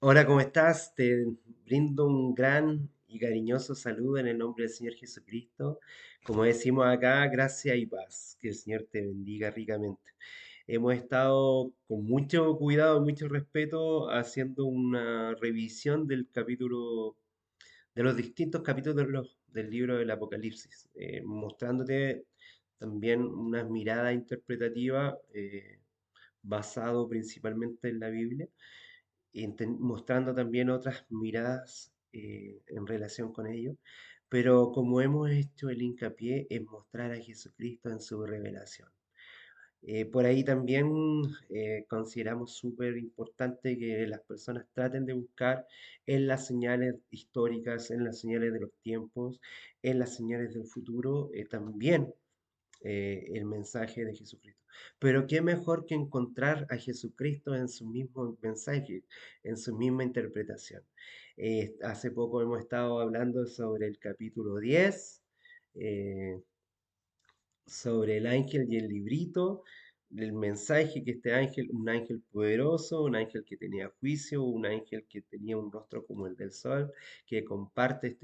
Hola, ¿cómo estás? Te brindo un gran y cariñoso saludo en el nombre del Señor Jesucristo. Como decimos acá, gracia y paz. Que el Señor te bendiga ricamente. Hemos estado con mucho cuidado, mucho respeto, haciendo una revisión del capítulo, de los distintos capítulos del libro del Apocalipsis, mostrándote también una mirada interpretativa basado principalmente en la Biblia mostrando también otras miradas en relación con ello, pero como hemos hecho el hincapié en mostrar a Jesucristo en su revelación. Por ahí también consideramos súper importante que las personas traten de buscar en las señales históricas, en las señales de los tiempos, en las señales del futuro, también el mensaje de Jesucristo. Pero qué mejor que encontrar a Jesucristo en su mismo mensaje, en su misma interpretación. Hace poco hemos estado hablando sobre el capítulo 10, eh, sobre el ángel y el librito, el mensaje que este ángel, un ángel poderoso, un ángel que tenía juicio, un ángel que tenía un rostro como el del sol, que comparte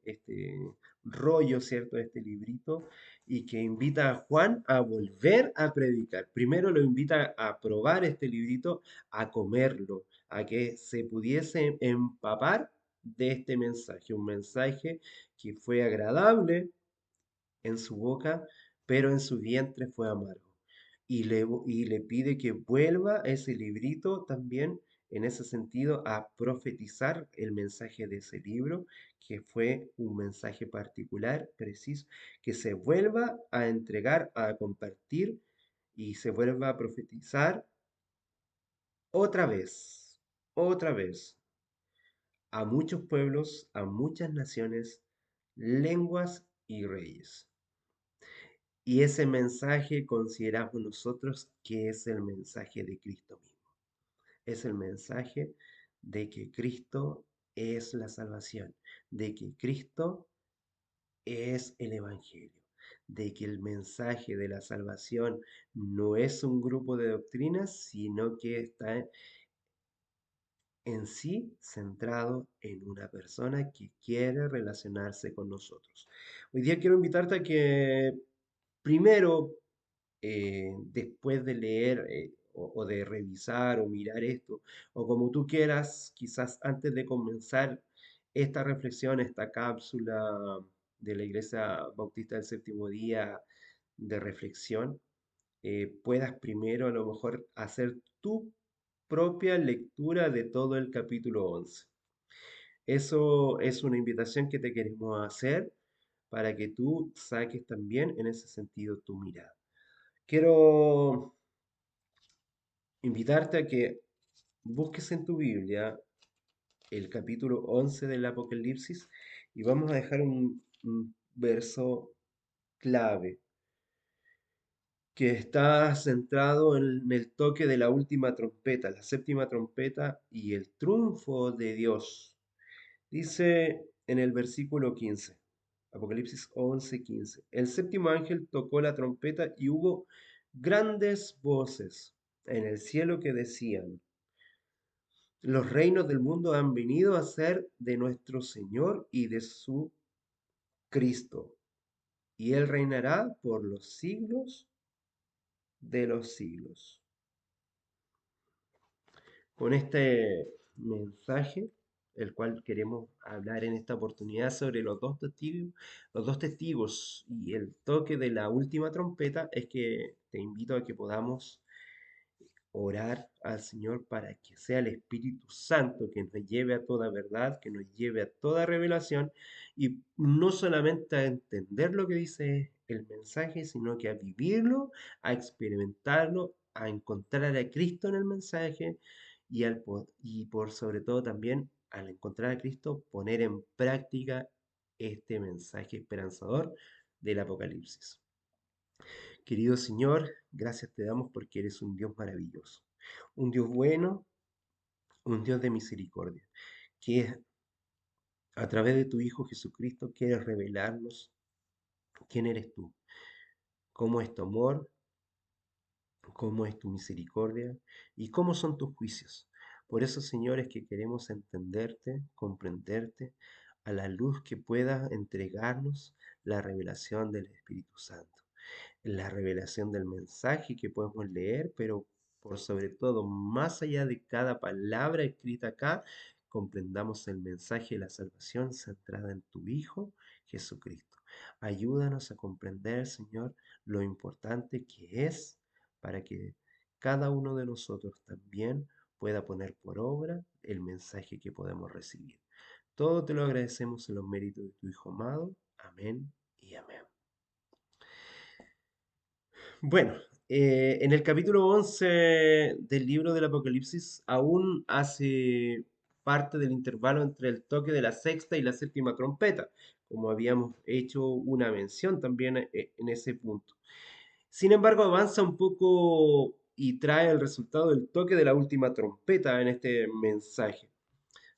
este rollo, ¿cierto?, de este librito, y que invita a Juan a volver a predicar. Primero lo invita a probar este librito, a comerlo, a que se pudiese empapar de este mensaje, un mensaje que fue agradable en su boca, pero en su vientre fue amargo. Y le pide que vuelva ese librito también, en ese sentido, a profetizar el mensaje de ese libro, que fue un mensaje particular, preciso, que se vuelva a entregar, a compartir y se vuelva a profetizar otra vez, a muchos pueblos, a muchas naciones, lenguas y reyes. Y ese mensaje consideramos nosotros que es el mensaje de Cristo mismo. Es el mensaje de que Cristo es la salvación, de que Cristo es el Evangelio, de que el mensaje de la salvación no es un grupo de doctrinas, sino que está en sí centrado en una persona que quiere relacionarse con nosotros. Hoy día quiero invitarte a que primero después de leer o de revisar o mirar esto, o como tú quieras, quizás antes de comenzar esta reflexión, esta cápsula de la Iglesia Bautista del Séptimo Día de reflexión, puedas primero a lo mejor hacer tu propia lectura de todo el capítulo 11. Eso es una invitación que te queremos hacer para que tú saques también en ese sentido tu mirada. Quiero invitarte a que busques en tu Biblia el capítulo 11 del Apocalipsis y vamos a dejar un verso clave que está centrado en el toque de la última trompeta, la séptima trompeta y el triunfo de Dios. Dice en el versículo 15, Apocalipsis 11:15, el séptimo ángel tocó la trompeta y hubo grandes voces en el cielo que decían, los reinos del mundo han venido a ser de nuestro Señor y de su Cristo, y Él reinará por los siglos de los siglos. Con este mensaje, el cual queremos hablar en esta oportunidad sobre los dos testigos y el toque de la última trompeta, es que te invito a que podamos orar al Señor para que sea el Espíritu Santo que nos lleve a toda verdad, que nos lleve a toda revelación y no solamente a entender lo que dice el mensaje, sino que a vivirlo, a experimentarlo, a encontrar a Cristo en el mensaje y por sobre todo también al encontrar a Cristo poner en práctica este mensaje esperanzador del Apocalipsis. Querido Señor, gracias te damos porque eres un Dios maravilloso, un Dios bueno, un Dios de misericordia, que a través de tu Hijo Jesucristo quieres revelarnos quién eres tú, cómo es tu amor, cómo es tu misericordia y cómo son tus juicios. Por eso, Señor, es que queremos entenderte, comprenderte, a la luz que pueda entregarnos la revelación del Espíritu Santo, la revelación del mensaje que podemos leer, pero por sobre todo, más allá de cada palabra escrita acá, comprendamos el mensaje de la salvación centrada en tu Hijo Jesucristo. Ayúdanos a comprender, Señor, lo importante que es para que cada uno de nosotros también pueda poner por obra el mensaje que podemos recibir. Todo te lo agradecemos en los méritos de tu Hijo amado. Amén y amén. Bueno, en el capítulo 11 del libro del Apocalipsis aún hace parte del intervalo entre el toque de la sexta y la séptima trompeta, como habíamos hecho una mención también en ese punto. Sin embargo, avanza un poco y trae el resultado del toque de la última trompeta en este mensaje.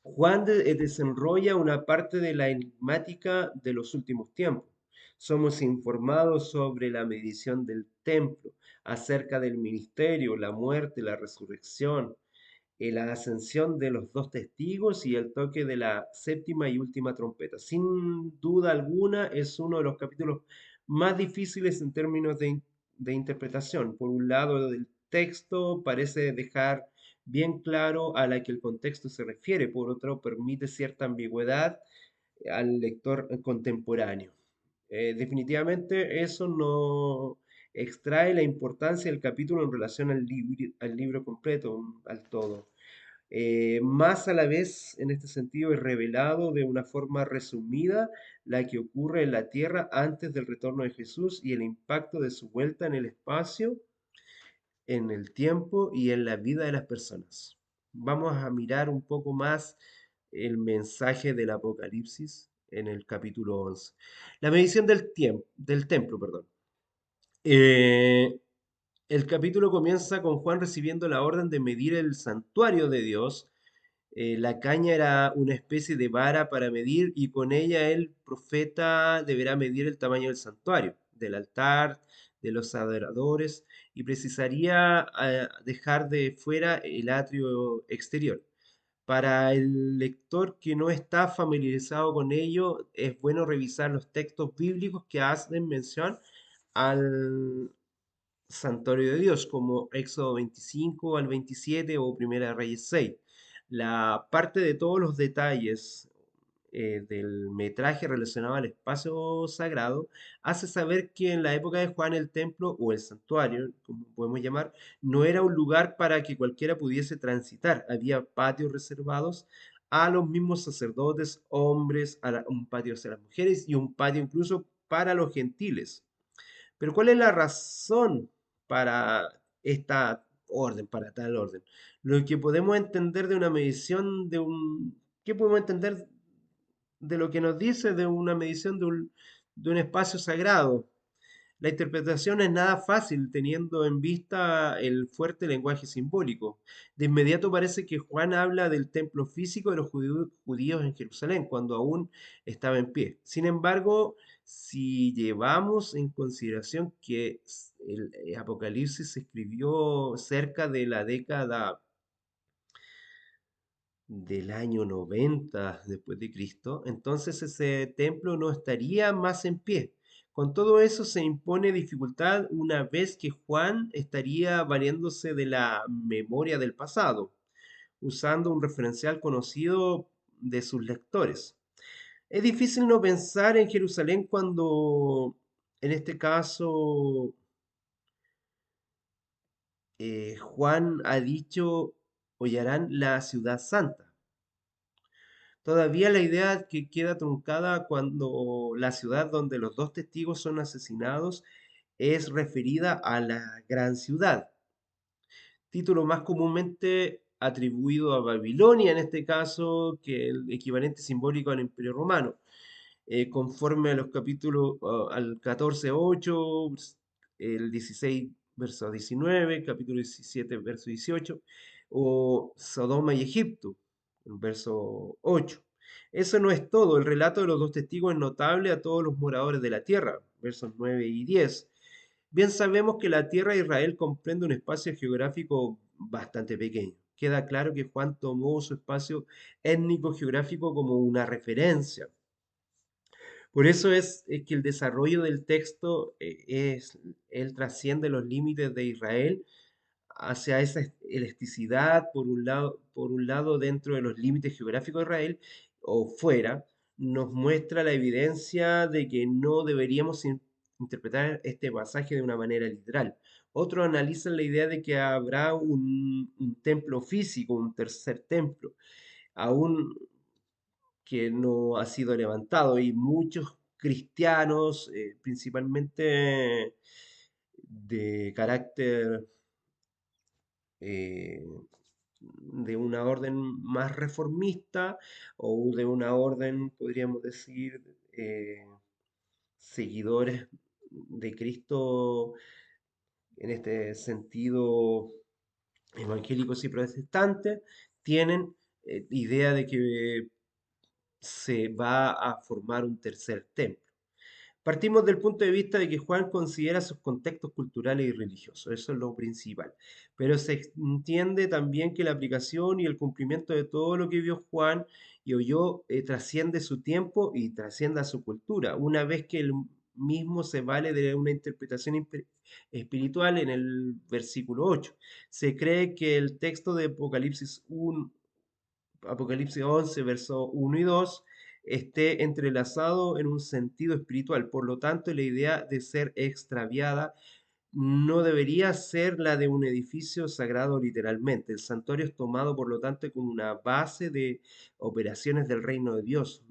Juan desenrolla una parte de la enigmática de los últimos tiempos. Somos informados sobre la medición del templo, acerca del ministerio, la muerte, la resurrección, la ascensión de los dos testigos y el toque de la séptima y última trompeta. Sin duda alguna es uno de los capítulos más difíciles en términos de interpretación. Por un lado, el texto parece dejar bien claro a la que el contexto se refiere, por otro, permite cierta ambigüedad al lector contemporáneo. Definitivamente eso no extrae la importancia del capítulo en relación al libro completo, al todo. Más a la vez, en este sentido, es revelado de una forma resumida la que ocurre en la tierra antes del retorno de Jesús y el impacto de su vuelta en el espacio, en el tiempo y en la vida de las personas. Vamos a mirar un poco más el mensaje del Apocalipsis en el capítulo 11. La medición del templo, perdón. Eh, el capítulo comienza con Juan recibiendo la orden de medir el santuario de Dios. La caña era una especie de vara para medir y con ella el profeta deberá medir el tamaño del santuario, del altar, de los adoradores y precisaría dejar de fuera el atrio exterior. Para el lector que no está familiarizado con ello, es bueno revisar los textos bíblicos que hacen mención al santuario de Dios, como Éxodo 25 al 27 o Primera de Reyes 6. La parte de todos los detalles del metraje relacionado al espacio sagrado hace saber que en la época de Juan el templo o el santuario, como podemos llamar, no era un lugar para que cualquiera pudiese transitar. Había patios reservados a los mismos sacerdotes, hombres, un patio hacia las mujeres y un patio incluso para los gentiles. Pero ¿cuál es la razón para esta orden, para tal orden? Lo que podemos entender de una medición de un... ¿Qué podemos entender de lo que nos dice de una medición de un espacio sagrado? La interpretación es nada fácil teniendo en vista el fuerte lenguaje simbólico. De inmediato parece que Juan habla del templo físico de los judíos en Jerusalén, cuando aún estaba en pie. Sin embargo, si llevamos en consideración que el Apocalipsis se escribió cerca de la década del año 90 después de Cristo, entonces ese templo no estaría más en pie. Con todo eso se impone dificultad una vez que Juan estaría valiéndose de la memoria del pasado, usando un referencial conocido de sus lectores. Es difícil no pensar en Jerusalén cuando, en este caso, Juan ha dicho, hollarán la ciudad santa. Todavía la idea que queda truncada cuando la ciudad donde los dos testigos son asesinados es referida a la gran ciudad, título más comúnmente atribuido a Babilonia en este caso que el equivalente simbólico al Imperio Romano. Conforme a los capítulos al 14:8, el 16 verso 19, capítulo 17 verso 18, o Sodoma y Egipto, el verso 8. Eso no es todo, el relato de los dos testigos es notable a todos los moradores de la tierra, versos 9 y 10. Bien sabemos que la tierra de Israel comprende un espacio geográfico bastante pequeño. queda claro que Juan tomó su espacio étnico-geográfico como una referencia. Por eso es que el desarrollo del texto él trasciende los límites de Israel hacia esa elasticidad, por un lado dentro de los límites geográficos de Israel o fuera, nos muestra la evidencia de que no deberíamos interpretar este pasaje de una manera literal. Otros analizan la idea de que habrá un templo físico, un tercer templo, aún que no ha sido levantado y muchos cristianos, principalmente de carácter eh, de una orden más reformista o de una orden, podríamos decir, seguidores de Cristo en este sentido evangélicos y protestantes, tienen idea de que se va a formar un tercer templo. Partimos del punto de vista de que Juan considera sus contextos culturales y religiosos, eso es lo principal. Pero se entiende también que la aplicación y el cumplimiento de todo lo que vio Juan y oyó trasciende su tiempo y trasciende a su cultura. Una vez que el mismo se vale de una interpretación espiritual en el versículo 8. Se cree que el texto de Apocalipsis 11, versos 1 y 2, esté entrelazado en un sentido espiritual. Por lo tanto, la idea de ser extraviada no debería ser la de un edificio sagrado literalmente. El santuario es tomado, por lo tanto, como una base de operaciones del reino de Dios.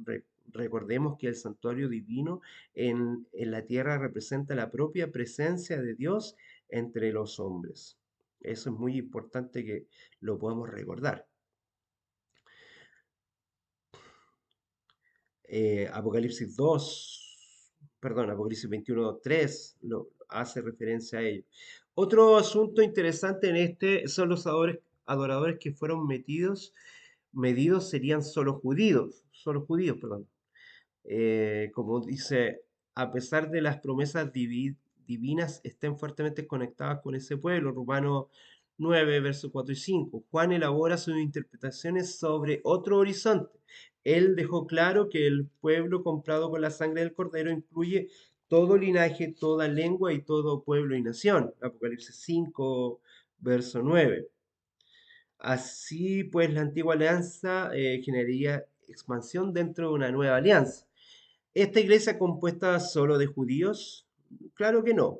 Recordemos que el santuario divino en la tierra representa la propia presencia de Dios entre los hombres. Eso es muy importante que lo podamos recordar. Apocalipsis 2, perdón, Apocalipsis 21:3 lo hace referencia a ello. Otro asunto interesante en este son los adoradores que fueron medidos serían solo judíos, perdón. Como dice, a pesar de las promesas divinas, estén fuertemente conectadas con ese pueblo. Romanos 9, versos 4 y 5. Juan elabora sus interpretaciones sobre otro horizonte. Él dejó claro que el pueblo comprado con la sangre del cordero incluye todo linaje, toda lengua y todo pueblo y nación. Apocalipsis 5, verso 9. Así pues, la antigua alianza generaría expansión dentro de una nueva alianza. ¿Esta iglesia compuesta solo de judíos? Claro que no.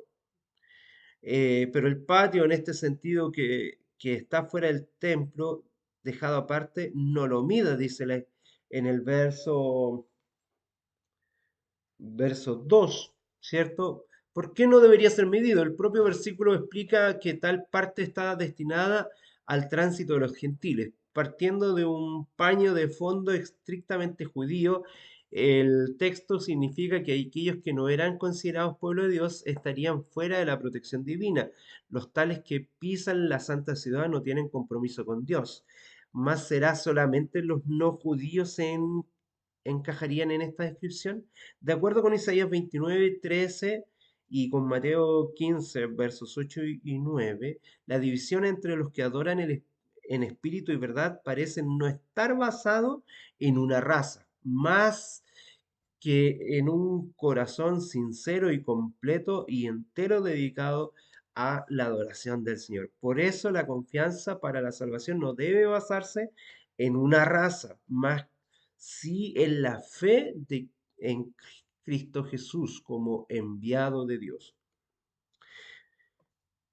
Pero el patio, en este sentido que está fuera del templo, dejado aparte, no lo mida, dice en el verso 2, ¿cierto? ¿Por qué no debería ser medido? El propio versículo explica que tal parte está destinada al tránsito de los gentiles. Partiendo de un paño de fondo estrictamente judío, el texto significa que aquellos que no eran considerados pueblo de Dios estarían fuera de la protección divina. Los tales que pisan la santa ciudad no tienen compromiso con Dios. Más será solamente los no judíos encajarían en esta descripción. De acuerdo con Isaías 29:13 y con Mateo 15, versos 8 y 9, la división entre los que adoran en espíritu y verdad parece no estar basado en una raza, más que en un corazón sincero y completo y entero dedicado a la adoración del Señor. Por eso la confianza para la salvación no debe basarse en una raza, más sí en la fe en Cristo Jesús como enviado de Dios.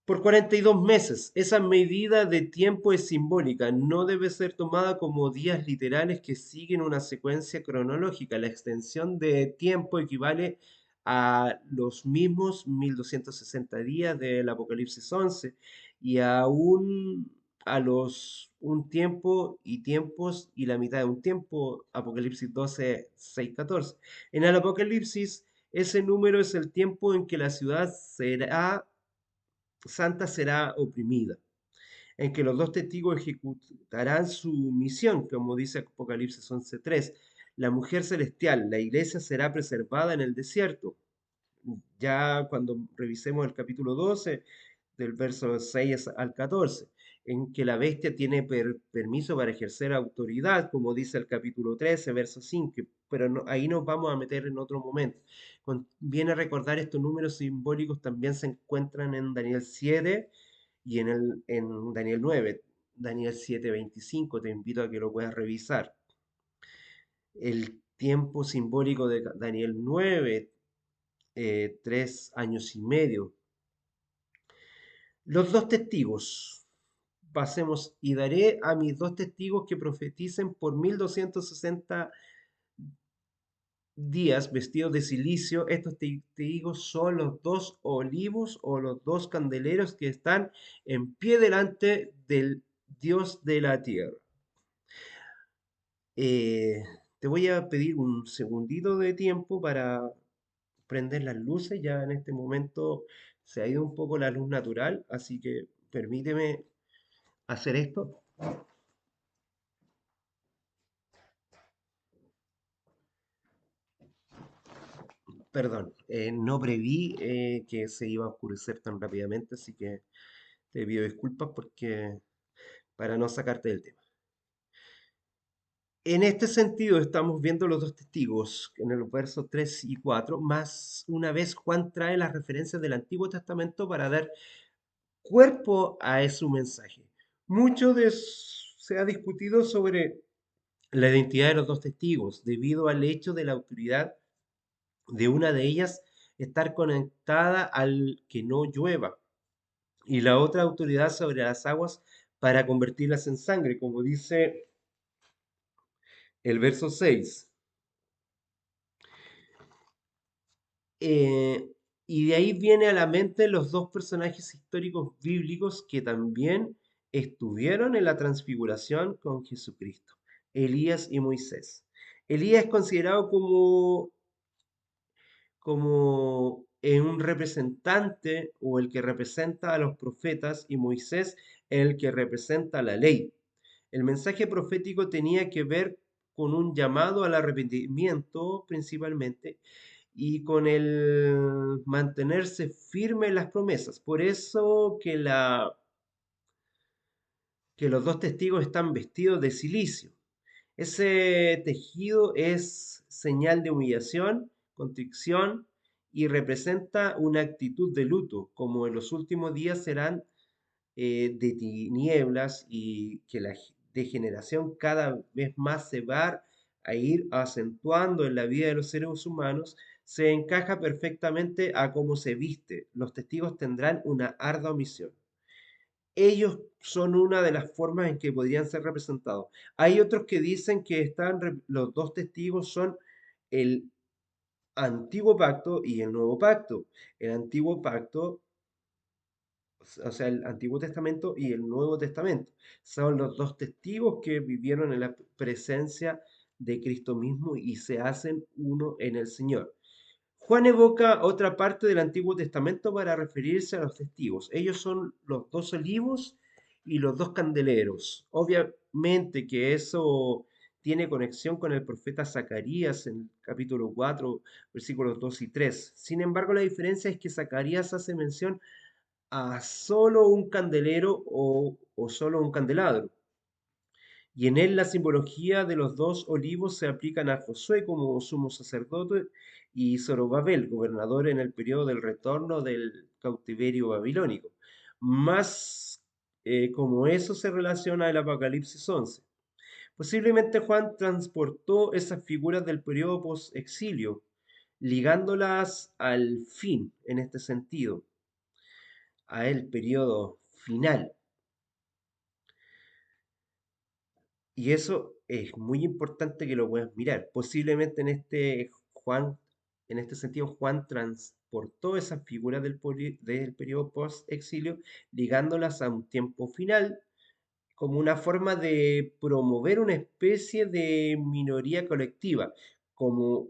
Por 42 meses, esa medida de tiempo es simbólica, no debe ser tomada como días literales que siguen una secuencia cronológica. La extensión de tiempo equivale a los mismos 1260 días del Apocalipsis 11 y aún a los un tiempo y tiempos y la mitad de un tiempo, Apocalipsis 12, 6, 14. En el Apocalipsis, ese número es el tiempo en que la ciudad será santa será oprimida, en que los dos testigos ejecutarán su misión, como dice Apocalipsis 11:3. La mujer celestial, la iglesia será preservada en el desierto. Ya cuando revisemos el capítulo 12, del verso 6 al 14. en que la bestia tiene permiso para ejercer autoridad, como dice el capítulo 13, verso 5, pero ahí nos vamos a meter en otro momento. Conviene recordar estos números simbólicos también se encuentran en Daniel 7 y en Daniel 9. Daniel 7:25, te invito a que lo puedas revisar. El tiempo simbólico de Daniel 9, 3 años y medio. Los dos testigos. Pasemos, y daré a mis dos testigos que profeticen por 1260 días vestidos de silicio. Estos testigos son los dos olivos o los dos candeleros que están en pie delante del Dios de la tierra. Eh, Te voy a pedir un segundito de tiempo para prender las luces. Ya en este momento se ha ido un poco la luz natural, así que permíteme hacer esto. Perdón, no preví que se iba a oscurecer tan rápidamente, así que te pido disculpas porque para no sacarte del tema. En este sentido, estamos viendo los dos testigos en el verso 3 y 4. Más una vez Juan trae las referencias del Antiguo Testamento para dar cuerpo a su mensaje. Se ha discutido sobre la identidad de los dos testigos, debido al hecho de la autoridad de una de ellas estar conectada al que no llueva, y la otra autoridad sobre las aguas para convertirlas en sangre, como dice el verso 6. Eh, y de ahí viene a la mente los dos personajes históricos bíblicos que también estuvieron en la transfiguración con Jesucristo, Elías y Moisés. Elías es considerado como un representante o el que representa a los profetas, y Moisés el que representa la ley. El mensaje profético tenía que ver con un llamado al arrepentimiento principalmente y con el mantenerse firme en las promesas. Por eso que los dos testigos están vestidos de silicio. Ese tejido es señal de humillación, contrición y representa una actitud de luto, como en los últimos días serán de tinieblas, y que la degeneración cada vez más se va a ir acentuando en la vida de los seres humanos. Se encaja perfectamente a cómo se viste. Los testigos tendrán una ardua misión. Ellos son una de las formas en que podrían ser representados. Hay otros que dicen que los dos testigos son el antiguo pacto y el nuevo pacto. El antiguo pacto, o sea, el Antiguo Testamento y el Nuevo Testamento. Son los dos testigos que vivieron en la presencia de Cristo mismo y se hacen uno en el Señor. Juan evoca otra parte del Antiguo Testamento para referirse a los testigos. Ellos son los dos olivos y los dos candeleros. Obviamente que eso tiene conexión con el profeta Zacarías en el capítulo 4, versículos 2 y 3. Sin embargo, la diferencia es que Zacarías hace mención a solo un candelero o solo un candelabro. Y en él la simbología de los dos olivos se aplican a Josué como sumo sacerdote y Zorobabel, gobernador en el periodo del retorno del cautiverio babilónico. Más como eso se relaciona el Apocalipsis 11. Posiblemente Juan transportó esas figuras del periodo post-exilio, ligándolas al fin, en este sentido, a el periodo final. Y eso es muy importante que lo puedas mirar. Posiblemente en este sentido, Juan transportó esas figuras del periodo post-exilio, ligándolas a un tiempo final, como una forma de promover una especie de minoría colectiva, como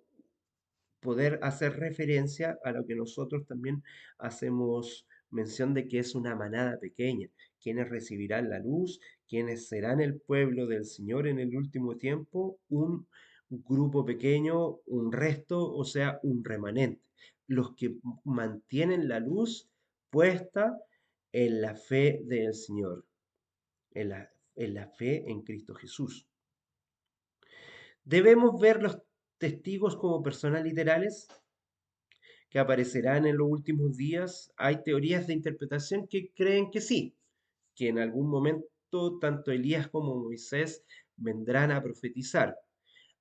poder hacer referencia a lo que nosotros también hacemos mención de que es una manada pequeña, quienes recibirán la luz, quienes serán el pueblo del Señor en el último tiempo, un grupo pequeño, un resto, o sea, un remanente, los que mantienen la luz puesta en la fe del Señor. en la fe en Cristo Jesús. Debemos ver los testigos como personas literales que aparecerán en los últimos días. Hay teorías de interpretación que creen que sí, que en algún momento tanto Elías como Moisés vendrán a profetizar.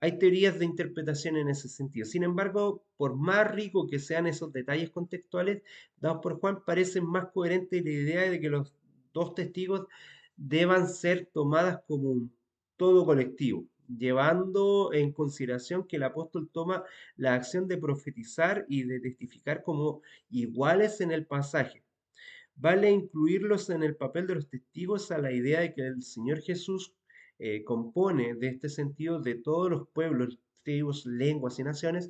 Hay teorías de interpretación en ese sentido. Sin embargo, por más rico que sean esos detalles contextuales dados por Juan, parecen más coherentes la idea de que los dos testigos deban ser tomadas como un todo colectivo, llevando en consideración que el apóstol toma la acción de profetizar y de testificar como iguales en el pasaje. Vale incluirlos en el papel de los testigos a la idea de que el Señor Jesús compone de este sentido de todos los pueblos, tribus, lenguas y naciones,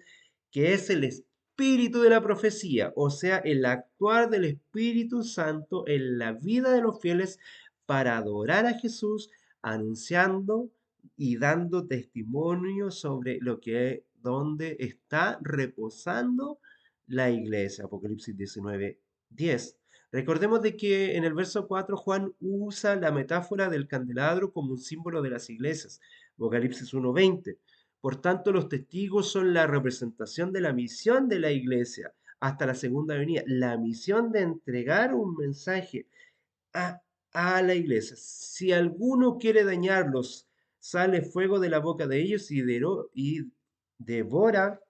que es el espíritu de la profecía, o sea, el actuar del Espíritu Santo en la vida de los fieles para adorar a Jesús, anunciando y dando testimonio sobre lo que donde está reposando la iglesia. Apocalipsis 19:10. Recordemos de que en el verso 4 Juan usa la metáfora del candelabro como un símbolo de las iglesias. Apocalipsis 1:20. Por tanto, los testigos son la representación de la misión de la iglesia hasta la segunda venida, la misión de entregar un mensaje a, a la iglesia. Si alguno quiere dañarlos, sale fuego de la boca de ellos y devora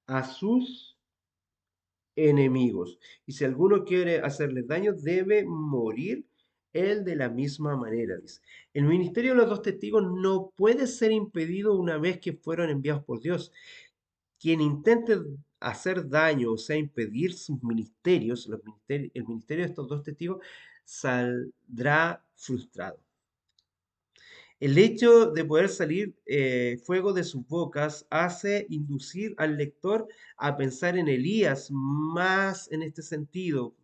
a sus enemigos. Y si alguno quiere hacerles daño, debe morir él de la misma manera, dice. El ministerio de los dos testigos no puede ser impedido una vez que fueron enviados por Dios. Quien intente hacer daño, o sea, impedir sus ministerios, el ministerio de estos dos testigos, saldrá frustrado. El hecho de poder salir fuego de sus bocas hace inducir al lector a pensar en Elías más en este sentido,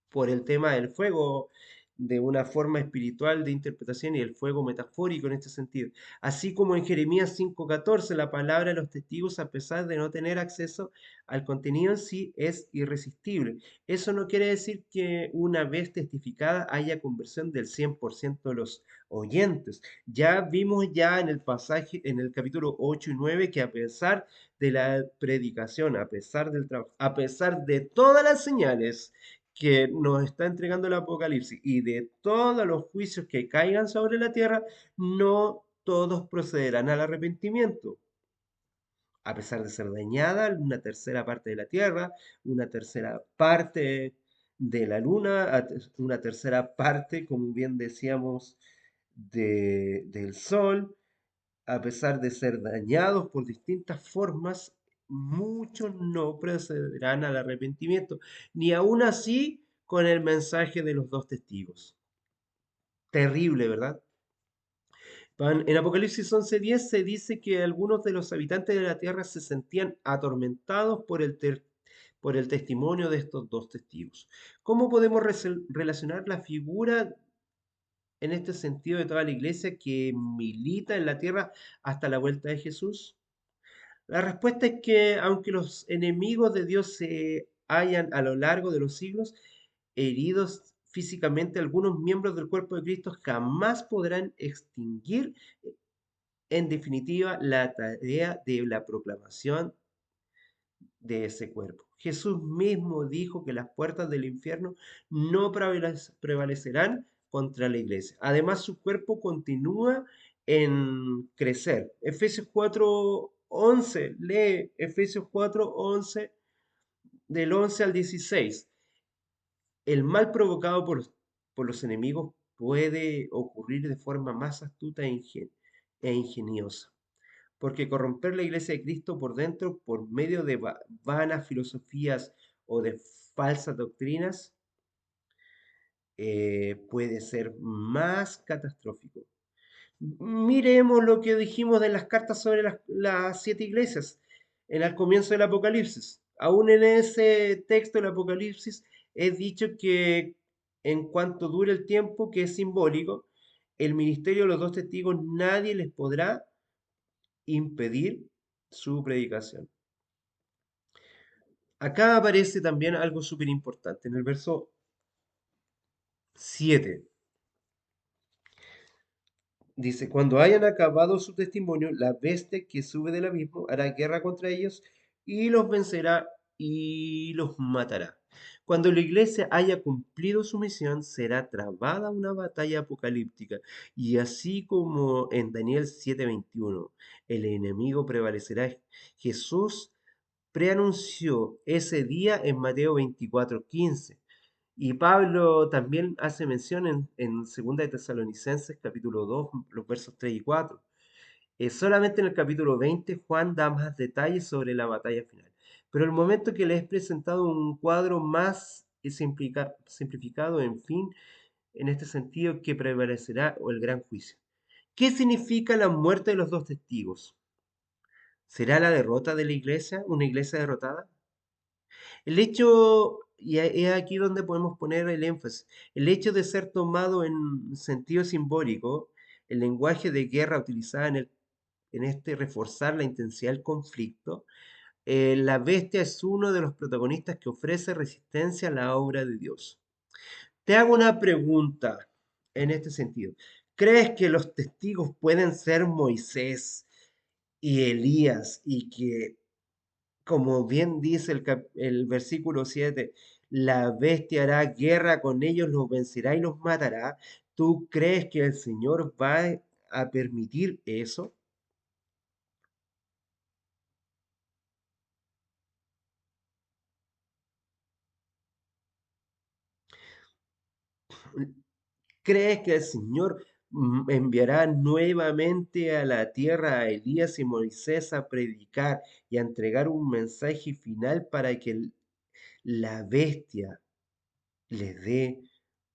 por el tema del fuego de una forma espiritual de interpretación y el fuego metafórico en este sentido. Así como en Jeremías 5:14, la palabra de los testigos, a pesar de no tener acceso al contenido en sí, es irresistible. Eso no quiere decir que una vez testificada haya conversión del 100% de los oyentes. Ya vimos ya en el pasaje, en el capítulo 8 y 9, que a pesar de la predicación, a pesar del trabajo, a pesar de todas las señales, que nos está entregando el Apocalipsis y de todos los juicios que caigan sobre la tierra, no todos procederán al arrepentimiento. A pesar de ser dañada una tercera parte de la tierra, una tercera parte de la luna, una tercera parte, como bien decíamos, del sol, a pesar de ser dañados por distintas formas, muchos no procederán al arrepentimiento, ni aún así con el mensaje de los dos testigos. Terrible, ¿verdad? En Apocalipsis 11:10 se dice que algunos de los habitantes de la tierra se sentían atormentados por el testimonio de estos dos testigos. ¿Cómo podemos relacionar la figura en este sentido de toda la iglesia que milita en la tierra hasta la vuelta de Jesús? La respuesta es que aunque los enemigos de Dios se hayan a lo largo de los siglos heridos físicamente, algunos miembros del cuerpo de Cristo jamás podrán extinguir en definitiva la tarea de la proclamación de ese cuerpo. Jesús mismo dijo que las puertas del infierno no prevalecerán contra la iglesia. Además, su cuerpo continúa en crecer. Efesios 4:11, lee Efesios 4:11 del 11 al 16. El mal provocado por los enemigos puede ocurrir de forma más astuta e ingeniosa, porque corromper la iglesia de Cristo por dentro por medio de vanas filosofías o de falsas doctrinas puede ser más catastrófico. Miremos lo que dijimos de las cartas sobre las siete iglesias en el comienzo del Apocalipsis. Aún en ese texto del Apocalipsis es dicho que en cuanto dure el tiempo, que es simbólico, el ministerio de los dos testigos nadie les podrá impedir su predicación. Acá aparece también algo súper importante en el verso 7. Dice, cuando hayan acabado su testimonio, la bestia que sube del abismo hará guerra contra ellos y los vencerá y los matará. Cuando la iglesia haya cumplido su misión, será trabada una batalla apocalíptica. Y así como en Daniel 7:21, el enemigo prevalecerá. Jesús preanunció ese día en Mateo 24:15. Y Pablo también hace mención en 2 de Tesalonicenses capítulo 2 los versos 3 y 4. Solamente en el capítulo 20 Juan da más detalles sobre la batalla final. Pero el momento que le he presentado un cuadro más simplificado, en fin, en este sentido, que prevalecerá el gran juicio. ¿Qué significa la muerte de los dos testigos? ¿Será la derrota de la iglesia, una iglesia derrotada? El hecho, y es aquí donde podemos poner el énfasis, el hecho de ser tomado en sentido simbólico, el lenguaje de guerra utilizado en este reforzar la intensidad del conflicto, la bestia es uno de los protagonistas que ofrece resistencia a la obra de Dios. Te hago una pregunta en este sentido. ¿Crees que los testigos pueden ser Moisés y Elías y que, como bien dice el versículo 7, la bestia hará guerra con ellos, los vencerá y los matará? ¿Tú crees que el Señor va a permitir eso? ¿Crees que el Señor enviará nuevamente a la tierra a Elías y Moisés a predicar y a entregar un mensaje final para que la bestia les dé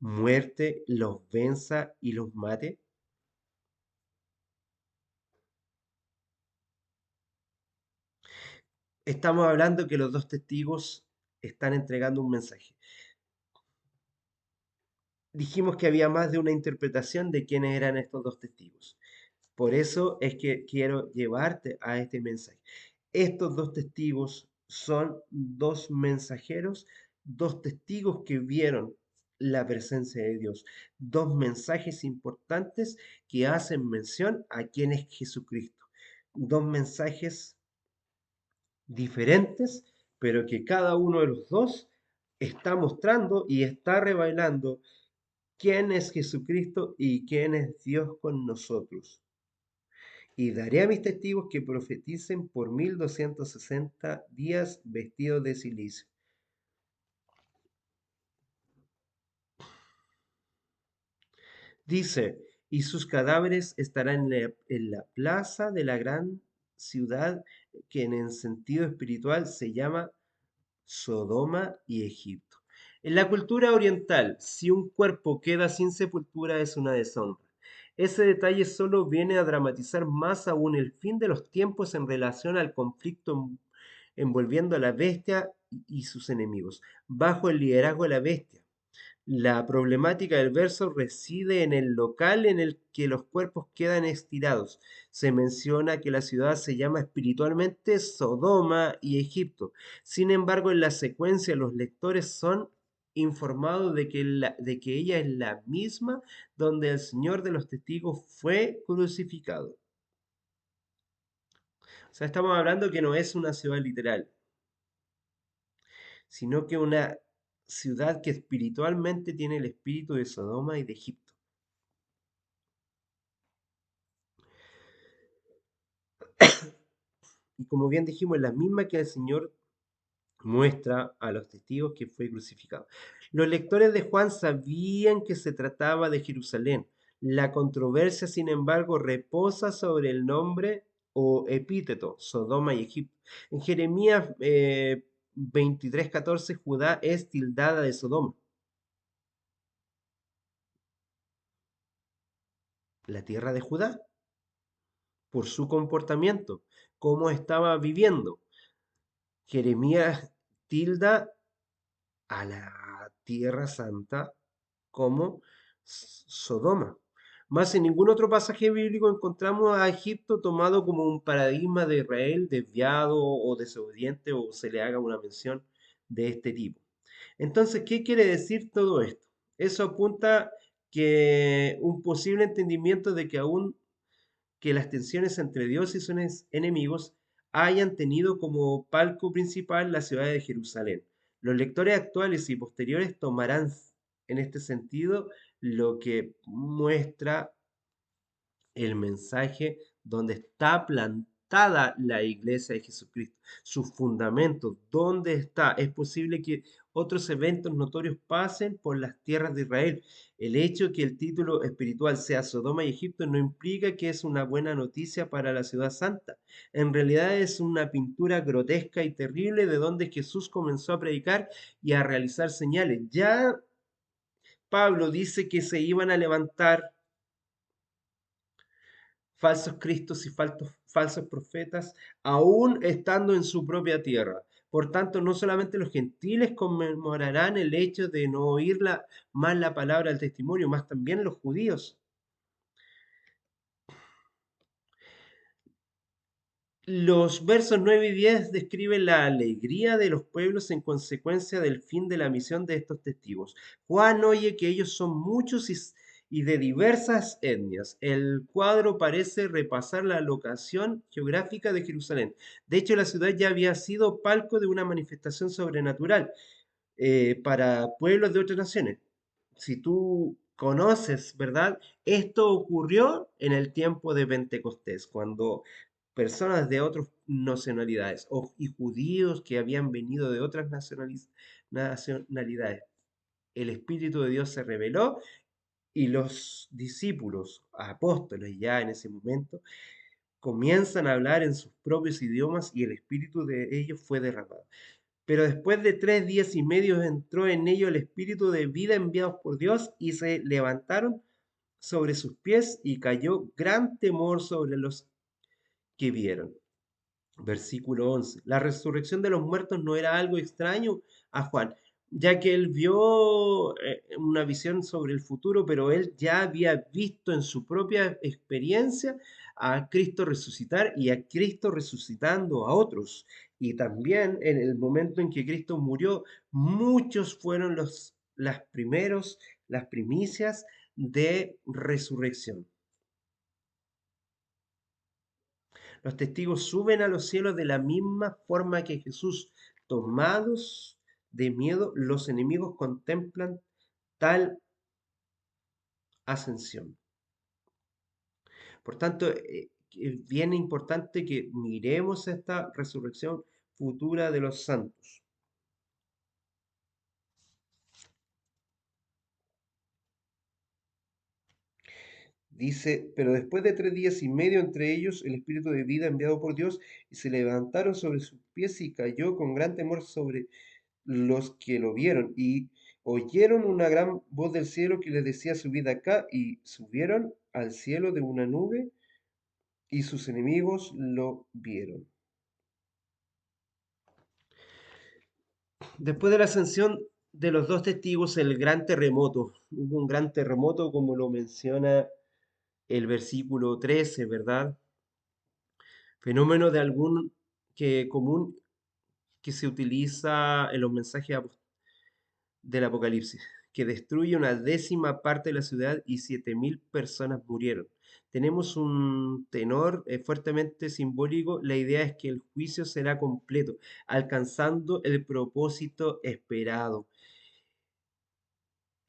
muerte, los venza y los mate? Estamos hablando que los dos testigos están entregando un mensaje. Dijimos que había más de una interpretación de quiénes eran estos dos testigos. Por eso es que quiero llevarte a este mensaje. Estos dos testigos son dos mensajeros, dos testigos que vieron la presencia de Dios, dos mensajes importantes que hacen mención a quién es Jesucristo. Dos mensajes diferentes, pero que cada uno de los dos está mostrando y está revelando quién es Jesucristo y quién es Dios con nosotros. Y daré a mis testigos que profeticen por 1260 días vestidos de silicio. Dice, y sus cadáveres estarán en la plaza de la gran ciudad que en el sentido espiritual se llama Sodoma y Egipto. En la cultura oriental, si un cuerpo queda sin sepultura es una deshonra. Ese detalle solo viene a dramatizar más aún el fin de los tiempos en relación al conflicto envolviendo a la bestia y sus enemigos, bajo el liderazgo de la bestia. La problemática del verso reside en el local en el que los cuerpos quedan estirados. Se menciona que la ciudad se llama espiritualmente Sodoma y Egipto. Sin embargo, en la secuencia los lectores son informados de que ella es la misma donde el Señor de los Testigos fue crucificado. O sea, estamos hablando que no es una ciudad literal, sino que una ciudad que espiritualmente tiene el espíritu de Sodoma y de Egipto. Y como bien dijimos, es la misma que el Señor muestra a los testigos que fue crucificado. Los lectores de Juan sabían que se trataba de Jerusalén. La controversia, sin embargo, reposa sobre el nombre o epíteto, Sodoma y Egipto. En Jeremías 23:14, Judá es tildada de Sodoma, la tierra de Judá, por su comportamiento, cómo estaba viviendo. Jeremías tilda a la Tierra Santa como Sodoma. Más en ningún otro pasaje bíblico encontramos a Egipto tomado como un paradigma de Israel desviado o desobediente o se le haga una mención de este tipo. Entonces, ¿qué quiere decir todo esto? Eso apunta que un posible entendimiento de que aún que las tensiones entre Dios y sus enemigos hayan tenido como palco principal la ciudad de Jerusalén. Los lectores actuales y posteriores tomarán en este sentido lo que muestra el mensaje donde está plantada la iglesia de Jesucristo, sus fundamentos, dónde está. Es posible que otros eventos notorios pasen por las tierras de Israel. El hecho de que el título espiritual sea Sodoma y Egipto no implica que es una buena noticia para la ciudad santa. En realidad es una pintura grotesca y terrible de donde Jesús comenzó a predicar y a realizar señales. Ya Pablo dice que se iban a levantar falsos cristos y falsos profetas, aún estando en su propia tierra. Por tanto, no solamente los gentiles conmemorarán el hecho de no oír más la palabra del testimonio, más también los judíos. Los versos 9 y 10 describen la alegría de los pueblos en consecuencia del fin de la misión de estos testigos. Juan oye que ellos son muchos y de diversas etnias. El cuadro parece repasar la locación geográfica de Jerusalén. De hecho, la ciudad ya había sido palco de una manifestación sobrenatural para pueblos de otras naciones. Si tú conoces, ¿verdad? Esto ocurrió en el tiempo de Pentecostés, cuando personas de otras nacionalidades y judíos que habían venido de otras nacionalidades, el Espíritu de Dios se reveló y los discípulos, apóstoles ya en ese momento, comienzan a hablar en sus propios idiomas y el Espíritu de ellos fue derramado. Pero después de 3 días y medio entró en ellos el espíritu de vida enviados por Dios y se levantaron sobre sus pies y cayó gran temor sobre los que vieron. Versículo 11. La resurrección de los muertos no era algo extraño a Juan, ya que él vio una visión sobre el futuro, pero él ya había visto en su propia experiencia a Cristo resucitar y a Cristo resucitando a otros. Y también en el momento en que Cristo murió, muchos fueron las primeros, las primicias de resurrección. Los testigos suben a los cielos de la misma forma que Jesús. Tomados de miedo, los enemigos contemplan tal ascensión. Por tanto, es bien importante que miremos esta resurrección futura de los santos. Dice, pero después de 3 días y medio entre ellos, el espíritu de vida enviado por Dios, y se levantaron sobre sus pies y cayó con gran temor sobre los que lo vieron y oyeron una gran voz del cielo que les decía, subid acá, y subieron al cielo de una nube y sus enemigos lo vieron. Después de la ascensión de los dos testigos, el gran terremoto. Hubo un gran terremoto, como lo menciona el versículo 13, ¿verdad? Fenómeno de algún que común que se utiliza en los mensajes del Apocalipsis, que destruye una décima parte de la ciudad y 7.000 personas murieron. Tenemos un tenor fuertemente simbólico. La idea es que el juicio será completo, alcanzando el propósito esperado.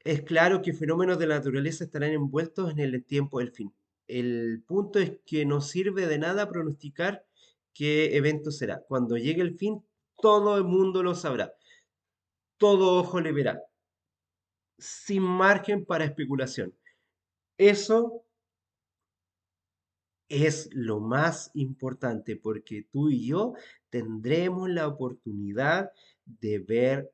Es claro que fenómenos de la naturaleza estarán envueltos en el tiempo del fin. El punto es que no sirve de nada pronosticar qué evento será. Cuando llegue el fin, todo el mundo lo sabrá. Todo ojo le verá, sin margen para especulación. Eso es lo más importante porque tú y yo tendremos la oportunidad de ver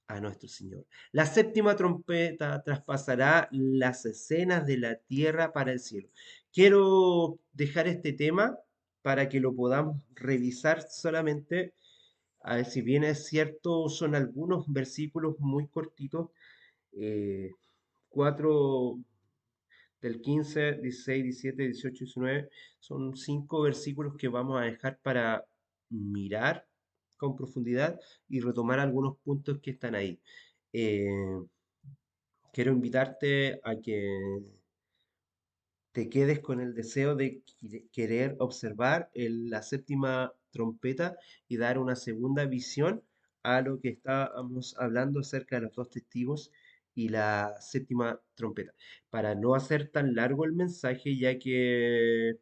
a nuestro Señor. La séptima trompeta traspasará las escenas de la tierra para el cielo. Quiero dejar este tema para que lo podamos revisar solamente. A ver, si bien es cierto, son algunos versículos muy cortitos, eh, 4 del 15, 16, 17, 18 y 19. Son 5 versículos que vamos a dejar para mirar con profundidad y retomar algunos puntos que están ahí. Eh, quiero invitarte a que te quedes con el deseo de querer observar la séptima trompeta y dar una segunda visión a lo que estábamos hablando acerca de los dos testigos y la séptima trompeta. Para no hacer tan largo el mensaje, ya que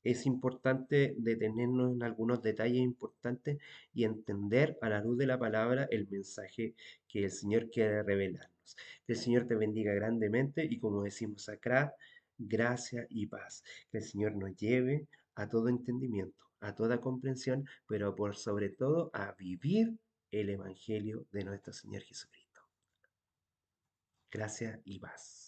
es importante detenernos en algunos detalles importantes y entender a la luz de la palabra el mensaje que el Señor quiere revelarnos. Que el Señor te bendiga grandemente y como decimos acá, gracia y paz. Que el Señor nos lleve a todo entendimiento, a toda comprensión, pero por sobre todo a vivir el Evangelio de nuestro Señor Jesucristo. Gracia y paz.